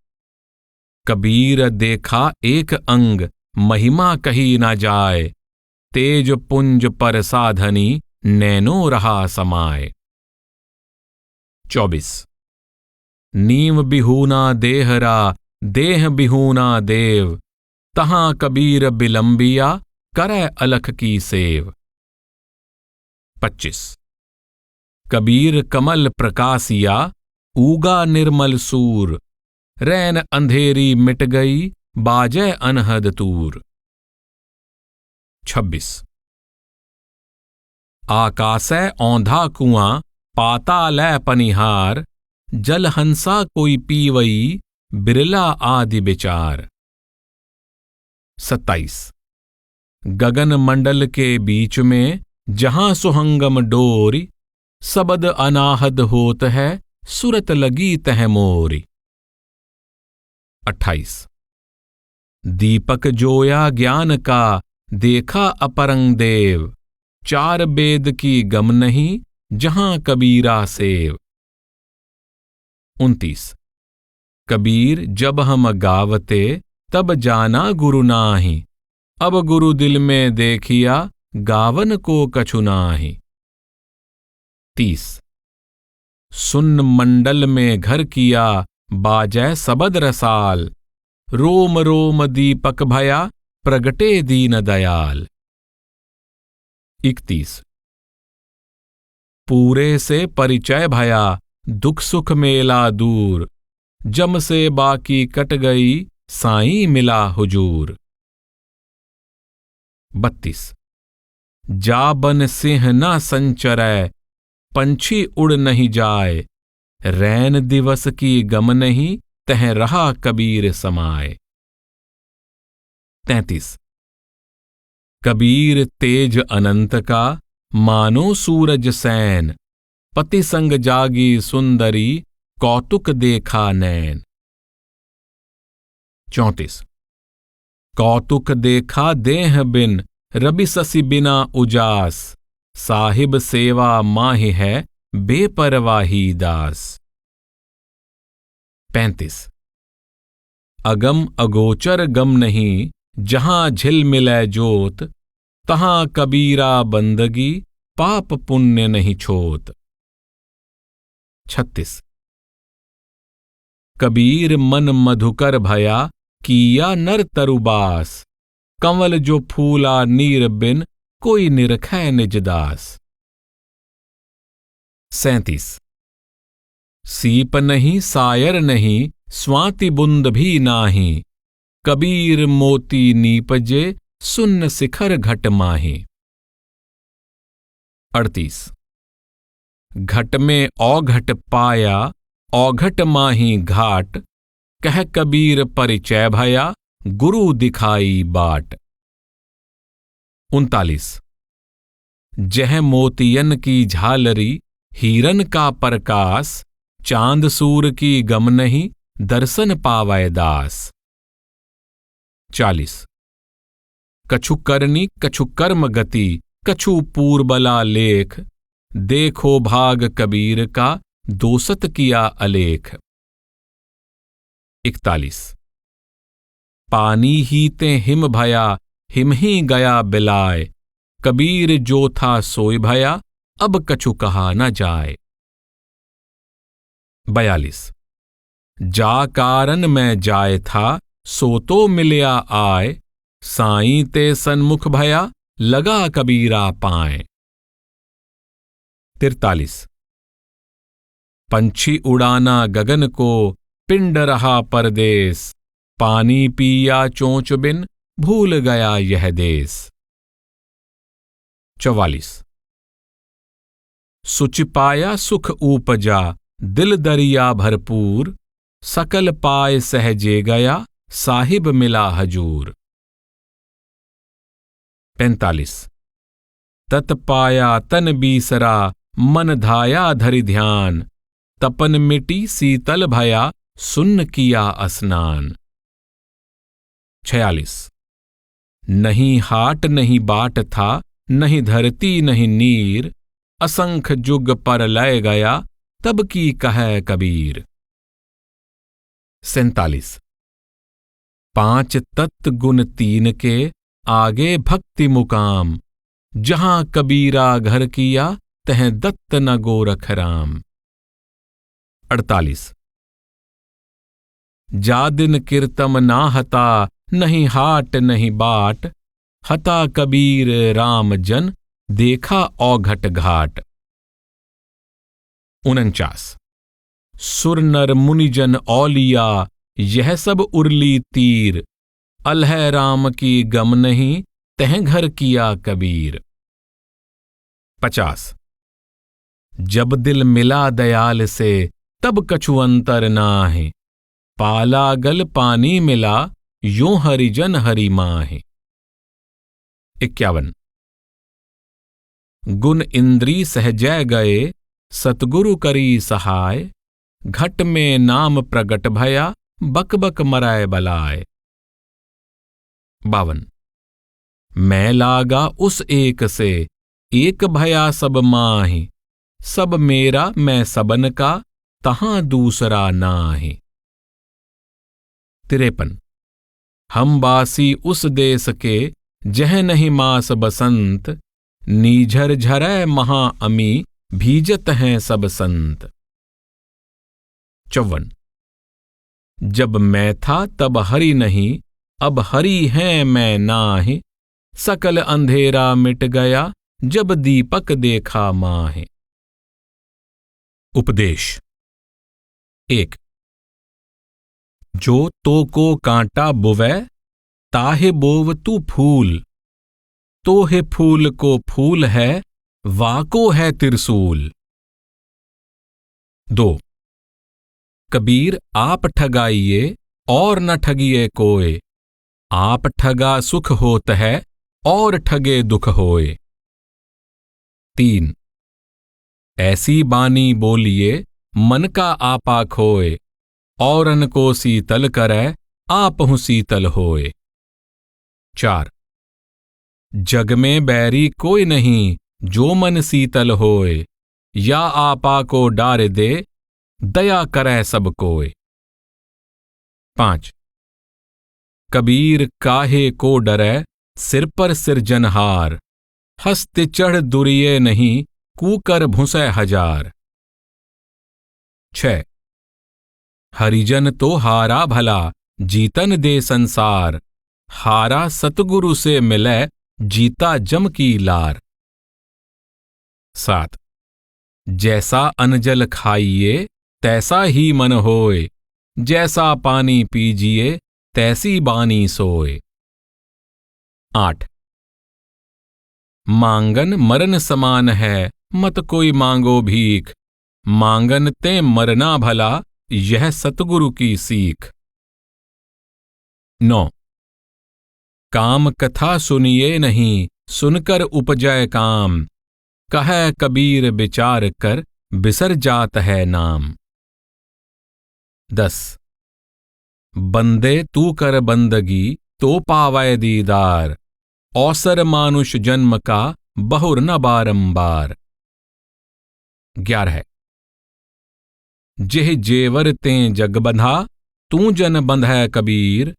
कबीर देखा एक अंग, महिमा कही न जाए। तेज पुंज पर साधनी, नैनो रहा समाए। 24 नीम बिहूना देहरा, देह बिहूना देव। तहां कबीर बिलंबिया, करे अलख की सेव। 25 कबीर कमल प्रकाशिया, ऊगा निर्मल सूर। रैन अंधेरी मिट गई, बाजै अनहद तूर। 26 आकाशै औंधा कुआं, पातालै पनिहार। जल हंसा कोई पीवई, बिरला आदि विचार। 27 गगन मंडल के बीच में, जहां सुहंगम डोरी। सबद अनाहद होत है, सुरत लगी तह मोरी। 28 दीपक जोया ज्ञान का, देखा अपरंग देव। चार वेद की गम नहीं, जहां कबीरा सेव। 29 कबीर जब हम गावते, तब जाना गुरु नाही। अब गुरु दिल में देखिया, गावन को कछु नाही। 30 सुन्न मंडल में घर किया, बाजै सबद रसाल। रोम रोम दीपक भया, प्रगटे दीन दयाल। 31 पूरे से परिचय भया, दुख सुख मेला दूर। जम से बाकी कट गई, साईं मिला हुजूर। 32 जा बन सिंह न संचरै, पंछी उड़ नहीं जाए। रैन दिवस की गम नहीं, तह रहा कबीर समाए। 33 कबीर तेज अनंत का, मानो सूरज सैन। पति संग जागी सुंदरी, कौतुक देखा नैन। 34 कौतुक देखा देह बिन, रवि शशि बिना उजास। साहिब सेवा माहि है, बेपरवाही दास। 35 अगम अगोचर गम नहीं, जहां झिल मिलै जोत। तहां कबीरा बंदगी, पाप पुण्य नहीं छोत। 36 कबीर मन मधुकर भया, किया नर तरुबास। कंवल जो फूला नीर बिन, कोई निरखै निज दास। 37 सीप नहीं सायर नहीं, स्वाति बुंद भी नाही। कबीर मोती नीपजे, सुन्न शिखर घट माही। 38 घट में औघट पाया, औघट माही घाट। कह कबीर परिचय भया, गुरु दिखाई बाट। 39 जह मोतियन की झालरी, हीरन का प्रकाश। चांद सूर की गम नहीं, दर्शन पावै दास। 40 कछु करनी कछु कर्म गति, कछु पूर्बला लेख। देखो भाग कबीर का, दोसत किया अलेख। 41 पानी ही ते हिम भया, हिम ही गया बिलाय। कबीर जो था सोई भया, अब कछु कहा न जाए। 42 जा कारण मैं जाए था, सो तो मिलया आय। साईं ते सन्मुख भया, लगा कबीरा पाए। 43 पंछी उड़ाना गगन को, पिंड रहा परदेस। पानी पिया चोंच बिन, भूल गया यह देश। 44 सुच पाया सुख ऊपजा, दिल दरिया भरपूर। सकल पाए सहजे गया, साहिब मिला हजूर। 45 तत पाया तन बीसरा, मन धाया धरि ध्यान। तपन मिटी शीतल भया, सुन्न किया स्नान। 46। नहीं हाट नहीं बाट था, नहीं धरती नहीं नीर। असंख जुग पर लय गया, तब की कहे कबीर। 47। पांच तत्व गुण तीन के, आगे भक्ति मुकाम। जहां कबीरा घर किया, तह दत्त न गोरख राम। 48। जा दिन कीर्तम ना हता, नहीं हाट नहीं बाट। हता कबीर राम जन, देखा औघट घाट। 49। सुर नर मुनिजन औलिया, यह सब उर्ली तीर। अलह राम की गम नहीं, तह घर किया कबीर। 50। जब दिल मिला दयाल से, तब कछु अंतर नाहि। पाला गल पानी मिला, यूं हरिजन हरि माहि। 51। गुण इंद्री सहजय गए, सतगुरु करी सहाय। घट में नाम प्रगट भया, बक बक मराय बलाय। 52। मैं लागा उस एक से, एक भया सब माहि। सब मेरा मैं सबन का, तहां दूसरा नाहि। 53। हम बासी उस देश के, जह नहीं मास बसंत। नीझर झरै महा अमी, भीजत हैं सब संत। 54। जब मैं था तब हरि नहीं, अब हरि हैं मैं नाहि। सकल अंधेरा मिट गया, जब दीपक देखा माहि। उपदेश। 1। जो तो को कांटा बुवै, ताहे बोव तू फूल। तोहे फूल को फूल है, वाको है त्रिशूल। 2। कबीर आप ठगाइए, और न ठगिए कोय। आप ठगा सुख होत है, और ठगे दुख होए। 3। ऐसी बानी बोलिए, मन का आपा खोए। औरन को शीतल करै, आपहु शीतल होए। 4। जग में बैरी कोई नहीं, जो मन शीतल होए। या आपा को डार दे, दया करै सब कोय। 5। कबीर काहे को डरै, सिर पर सिरजनहार। हस्ते चढ़ दुरिये नहीं, कूकर भुसै हजार। 6। हरिजन तो हारा भला, जीतन दे संसार। हारा सतगुरु से मिलै, जीता जम की लार। 7। जैसा अनजल खाइए, तैसा ही मन होए। जैसा पानी पीजिए, तैसी बानी सोए। 8। मांगन मरन समान है, मत कोई मांगो भीख। मांगन ते मरना भला, यह सतगुरु की सीख। 9। काम कथा सुनिए नहीं, सुनकर उपजय काम। कहे कबीर विचार कर, बिसर जात है नाम। 10। बंदे तू कर बंदगी, तो पावै दीदार। औसर मानुष जन्म का, बहुर न बारंबार। 11। जेह जेवर तें जग बंधा, तू जन बंधै कबीर।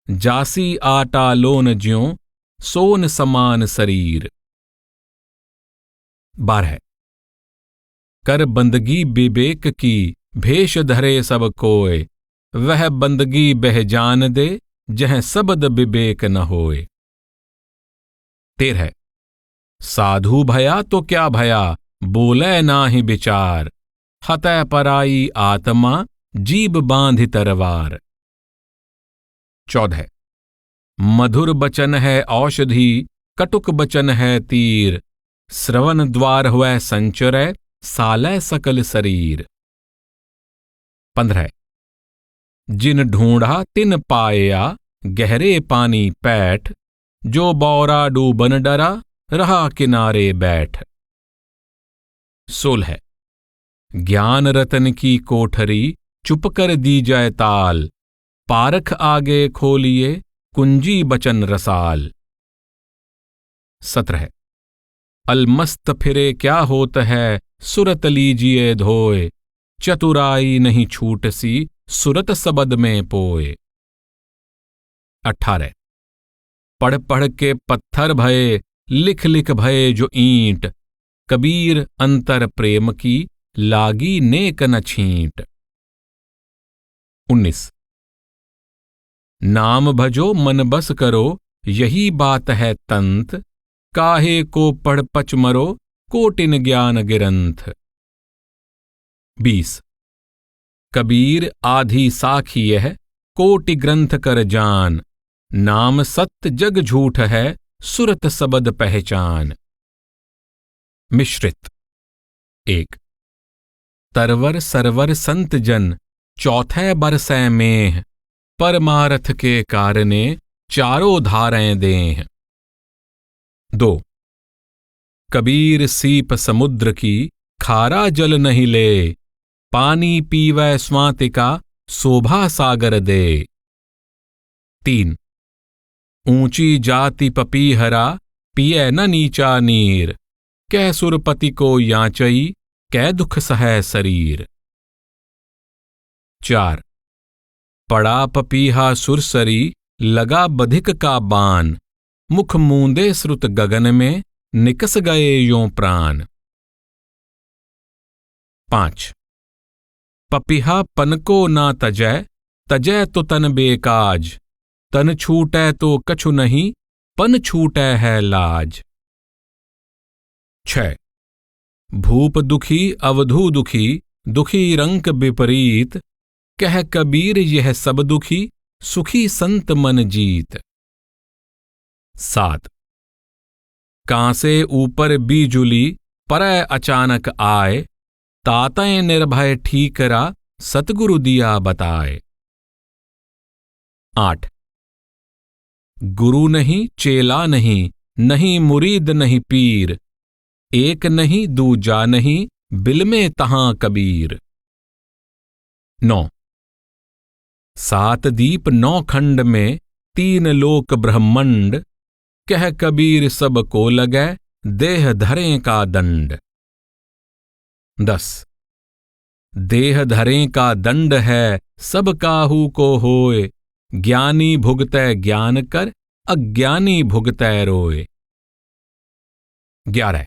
जासी आटा लोन ज्यों, सोन समान शरीर। 12। कर बंदगी विवेक की, भेष धरे सब कोय। वह बंदगी बह जान दे, जह सबद विवेक न होए। 13। साधु भया तो क्या भया, बोले नाहि विचार। हतै पराई आत्मा, जीभ बांधि तरवार। 14। मधुर बचन है औषधि, कटुक बचन है तीर। श्रवण द्वार हुए संचरै, सालै सकल शरीर। 15। जिन ढूंढा तिन पाया, गहरे पानी पैठ। जो बौरा डूबन डरा, रहा किनारे बैठ। 16 ज्ञान रतन की कोठरी चुप कर दी जाए ताल, पारख आगे खोलिए कुंजी बचन रसाल। 17 अलमस्त फिरे क्या होत है, सुरत लीजिए धोए, चतुराई नहीं छूट सी सुरत सबद में पोए। 18 पढ़ पढ़ के पत्थर भये, लिख लिख भये जो ईंट, कबीर अंतर प्रेम की लागी नेक न छींट। 19 नाम भजो मन बस करो, यही बात है तंत, काहे को पढ़ पच मरो, कोटिन ज्ञान गिरंथ। 20 कबीर आधी साखी है, कोटि ग्रंथ कर जान, नाम सत्य जग झूठ है, सुरत सबद पहचान। मिश्रित 1 तरवर सरवर संत जन, चौथे बरसै मेह, परमारथ के कारणे चारों धारें देह। 2 कबीर सीप समुद्र की, खारा जल नहीं ले, पानी पीवै स्वातिका, शोभा सागर दे। 3 ऊंची जाति पपीहरा, पिए न नीचा नीर, कै सुरपति को याचई, कै दुख सहै शरीर। 4 पड़ा पपीहा सुरसरी, लगा बधिक का बान, मुख मूंदे श्रुत गगन में, निकस गए यों प्राण। 5 पपीहा पन को ना तजै, तजै तो तन बेकाज, तन छूटै तो कछु नहीं, पन छूटै है लाज। 6 भूप दुखी अवधू दुखी, दुखी रंक विपरीत, कह कबीर यह सब दुखी, सुखी संत मन जीत। 7 कांसे ऊपर बीजुली, परय अचानक आए, तातय निर्भय ठीकरा, सतगुरु दिया बताए। 8 गुरु नहीं चेला नहीं, नहीं मुरीद नहीं पीर, एक नहीं दूजा नहीं, बिल में तहां कबीर। 9 7 दीप 9 खंड में, 3 लोक ब्रह्मंड, कह कबीर सब को लगै, देह धरें का दंड। 10 देह धरें का दंड है, सब काहू को होए, ज्ञानी भुगतै ज्ञान कर, अज्ञानी भुगतै रोए। 11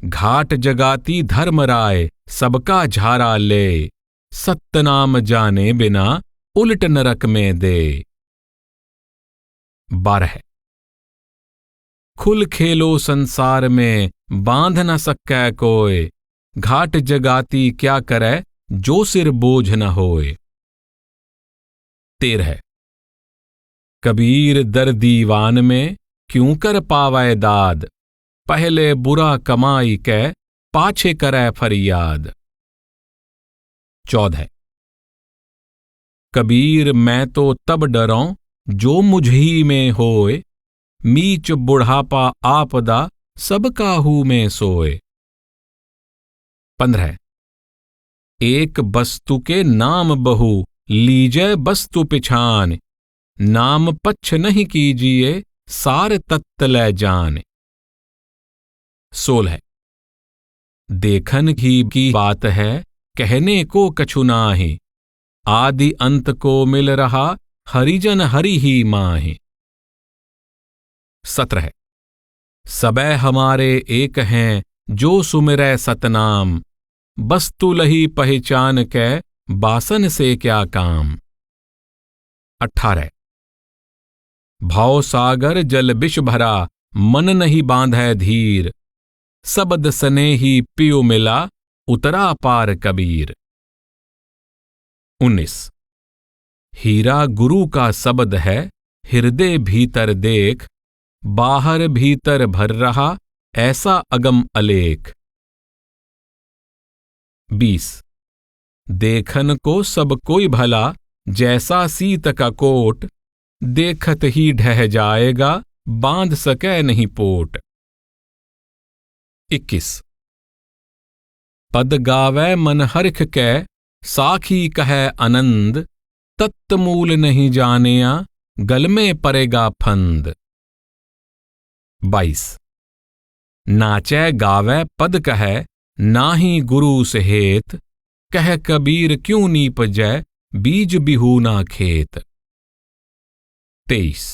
घाट जगाती धर्मराय, सबका झारा ले, सत्य नाम जाने बिना, उलट नरक में दे। 12 खुल खेलो संसार में, बांध न सकै कोय, घाट जगाती क्या करे, जो सिर बोझ न होए। 13 कबीर दर दीवान में, क्यों कर पावै दाद, पहले बुरा कमाई कै, पाछे करै फरियाद। 14 कबीर मैं तो तब डरौं, जो मुझही में होए, मीच बुढ़ापा आपदा, सब काहू में सोए। 15 एक वस्तु के नाम बहु, लीजै वस्तु पिछान, नाम पच्छ नहीं कीजिए, सार तत्त लै जान। 16 देखन की बात है, कहने को कछु नाहि, आदि अंत को मिल रहा, हरिजन हरि ही माहि। 17 सबे हमारे एक हैं, जो सुमिरै सतनाम, वस्तु लही पहचान कै, बासन से क्या काम। 18 भव सागर जल विष भरा, मन नहीं बांधै धीर, सबद सने ही पियो मिला, उतरा पार कबीर। 19 हीरा गुरु का शब्द है, हृदय भीतर देख, बाहर भीतर भर रहा, ऐसा अगम अलेख। 20 देखन को सब कोई भला, जैसा सीत का कोट, देखत ही ढह जाएगा, बांध सकै नहीं पोट। 21 पद गावै मन हरिख कै, साखी कहै आनंद, तत्तमूल नहीं जानिया, गल में परेगा फंद। 22 नाचै गावै पद कहै, नाहि गुरु सहेत, कह कबीर क्यों नीप जय, बीज बिहूना खेत। 23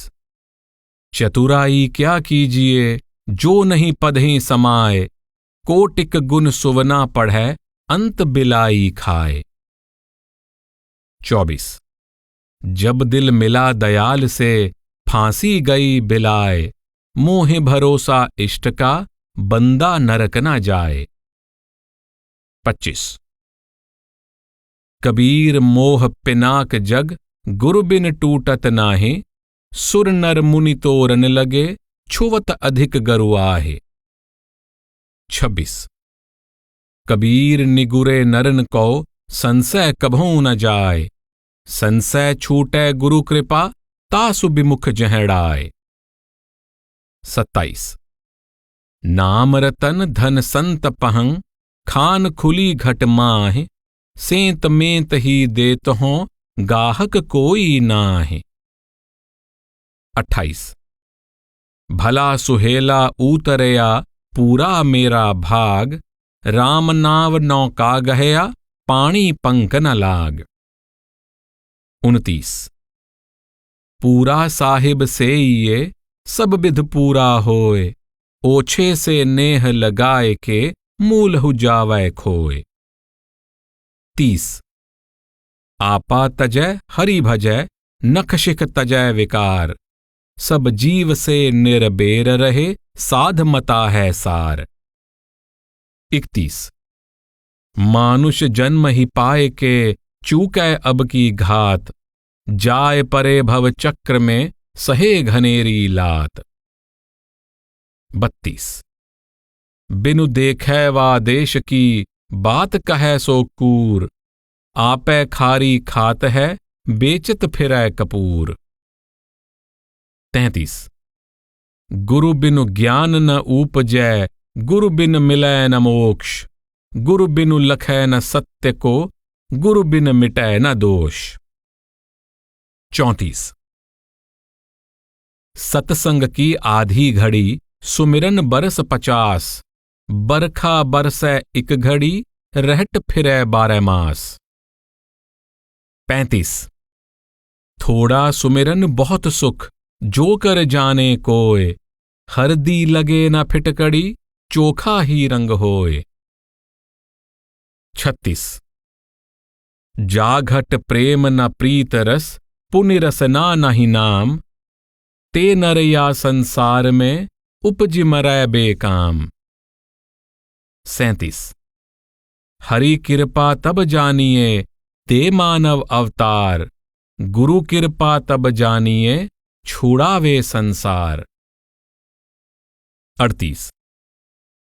चतुराई क्या कीजिए, जो नहीं पढ़े समाए, कोटिक गुण सुवना पढ़ै, अंत बिलाई खाए। 24 जब दिल मिला दयाल से, फांसी गई बिलाए, मोह भरोसा इष्ट का, बंदा नरक न जाए। 25 कबीर मोह पिनाक जग, गुरु बिन टूटत नाहे, सुर नर मुनि तोरन लगे, छुवत अधिक गरुआहे। 26 कबीर निगुरे नरन को, संशय कभों न जाए, संशय छूटै गुरु कृपा, तासु विमुख जहड़ाए। 27 नाम रतन धन संत पहं, खान खुली घट माहि, सेंत मेंत ही देत हों, गाहक कोई नाहि। 28 भला सुहेला उतरया, पूरा मेरा भाग, राम नाव नौका गहया, पानी पंक न लाग। 29 पूरा साहिब से ये, सब विध पूरा होए, ओछे से नेह लगाए के, मूल हु जावै खोए। 30 आपा तजय हरि भजय, नख शिख तजय विकार, सब जीव से निर्बेर रहे, साध मता है सार। 31 मानुष जन्म ही पाए के, चूकै अब की घात, जाय परे भव चक्र में, सहे घनेरी लात। 32 बिनु देखै वा देश की, बात कहै सो कूर, आपै खारी खात है, बेचत फिरै कपूर। 33 गुरु बिनु ज्ञान न ऊपजै, गुरु बिन मिलै न मोक्ष, गुरु बिनु लखै न सत्य को, गुरु बिन मिटै न दोष। 34 सतसंग की आधी घड़ी, सुमिरन बरस 50, बरखा बरसै एक घड़ी, रहट फिरै 12 मास। 35 थोड़ा सुमिरन बहुत सुख, जो कर जाने कोय, हरदी लगे न फिटकड़ी, चोखा ही रंग होए। 36 जाघट प्रेम न प्रीत रस, पुनि रसना नहीं नाम, ते नर या संसार में, उपज मरै बेकाम। 37 हरि कृपा तब जानिए, ते मानव अवतार, गुरु कृपा तब जानिए, छुड़ावे संसार। 38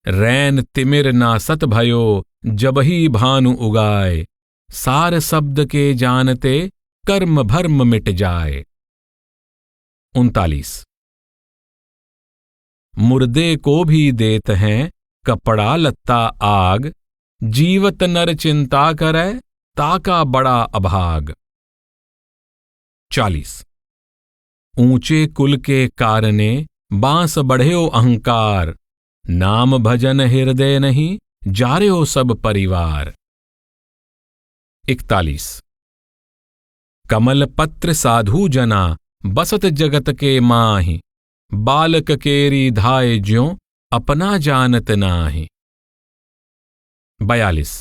रैन तिमिर ना सत भयो, जबही भानु उगाए, सार शब्द के जानते, कर्म भर्म मिट जाए। 39 मुर्दे को भी देत हैं, कपड़ा लत्ता आग, जीवत नर चिंता करे, ताका बड़ा अभाग। 40 ऊंचे कुल के कारणे, बांस बढ़्यो अहंकार, नाम भजन हृदय नहीं, जार्यो सब परिवार। 41 कमल पत्र साधु जना, बसत जगत के माहि, बालक केरी धाय ज्यों, अपना जानत नाहि। 42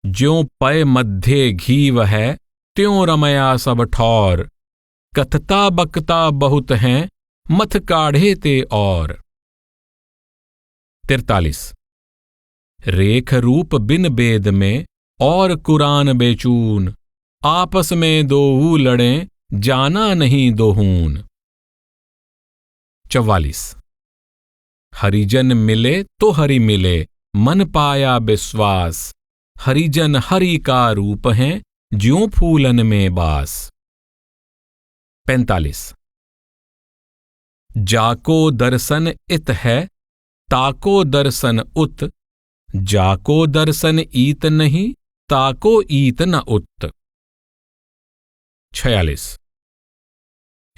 ज्यों पय मध्य घीव है, त्यों रमया सब ठौर, कथता बकता बहुत हैं, मथ काढ़े ते और। 43 रेख रूप बिन बेद में, और कुरान बेचून, आपस में दोऊ लड़ें, जाना नहीं दोहून। 44 हरिजन मिले तो हरि मिले, मन पाया विश्वास, हरिजन हरि का रूप हैं, ज्यों फूलन में बास। 45 जाको दर्शन इत है, ताको दर्शन उत। जाको दर्शन ईत नहीं, ताको ईत न उत। 46।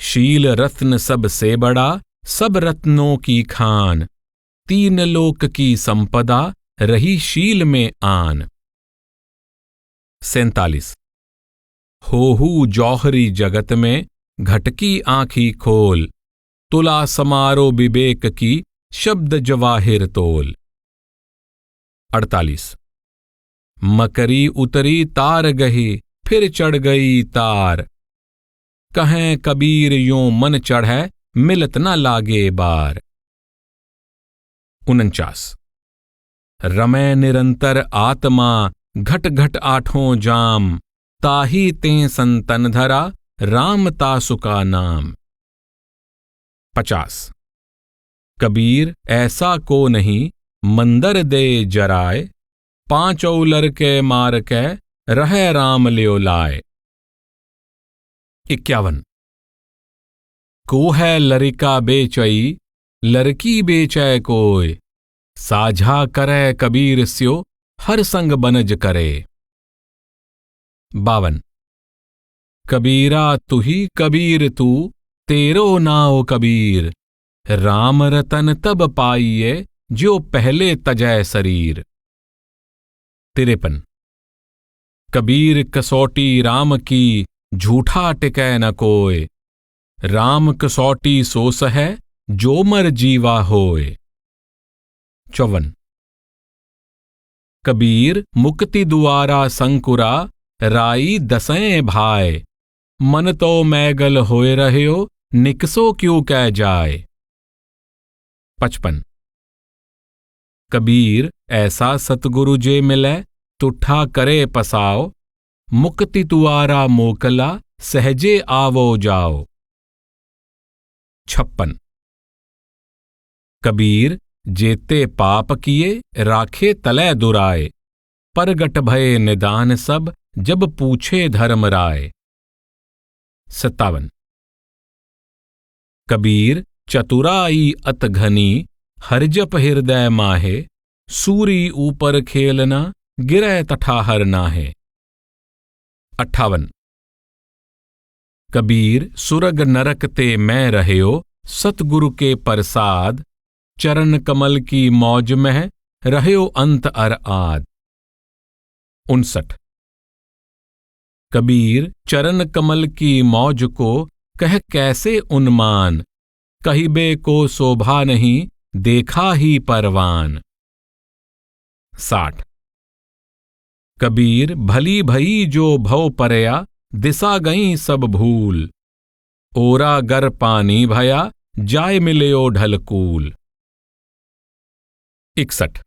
शील रत्न सबसे बड़ा, सब रत्नों की खान। तीन लोक की संपदा, रही शील में आन। 47। होहू जौहरी जगत में, घटकी आँखी खोल। तुला समारो विवेक की, शब्द जवाहिर तोल। 48। मकरी उतरी तार गही, फिर चढ़ गई तार। कहें कबीर यों मन चढ़ै, मिलत न लागे बार। 49। रमै निरंतर आत्मा, घट घट आठों जाम। ताही तें संतन धरा, राम तासु का नाम। 50। कबीर ऐसा को नहीं, मंदर दे जराए। पांचों लड़के मार के, रहे राम ल्यो लाए। 51। को है लड़का बेचई, लड़की बेचै कोय। साझा करे कबीर स्यो, हर संग बनज करे। 52। कबीरा तुही कबीर तू, तेरो नाव कबीर। राम रतन तब पाइये, जो पहले तजै शरीर। 53। कबीर कसौटी राम की, झूठा टिकै न कोय। राम कसौटी सोस है, जो मर जीवा होय। 54। कबीर मुक्ति दुआरा संकुरा, राई दसें भाई। मन तो मैगल होए रह्यो, निकसो क्यों कह जाए। 55। कबीर ऐसा सतगुरु जे मिलै, तुठा करे पसाओ। मुक्ति तुआरा मोकला, सहजे आवो जाओ। 56। कबीर जेते पाप किए, राखे तलै दुराए। परगट भये निदान सब, जब पूछे धर्म राय। 57। कबीर चतुराई अत घनी, हरजप हृदय माहे। सूरी ऊपर खेलना, गिरै तठाहर नाहे। 58। कबीर सुरग नरक ते मैं रहयो, सतगुरु के प्रसाद। चरण कमल की मौज में, रहयो अंत अर आद। 59। कबीर चरण कमल की मौज को, कह कैसे उन्मान। कहिबे को शोभा नहीं, देखा ही परवान। 60। कबीर भली भई जो भव परया, दिशा गई सब भूल। ओरा गर पानी भया, जाय मिलयो ढलकूल। 61।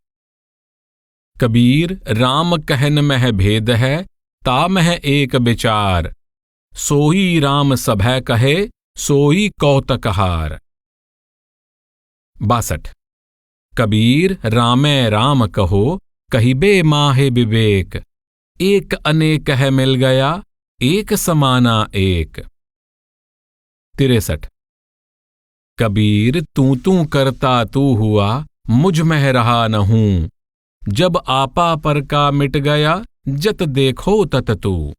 कबीर राम कहन मह भेद है, ता मह एक विचार। सोई राम सभै कहे, सोई कौतकहार। 62। कबीर रामै राम कहो, कहिबे माहे विवेक। एक अनेक है मिल गया, एक समाना एक। 63। कबीर तू करता तू हुआ, मुझ में रहा न हूं। जब आपा पर का मिट गया, जत देखो तत तू।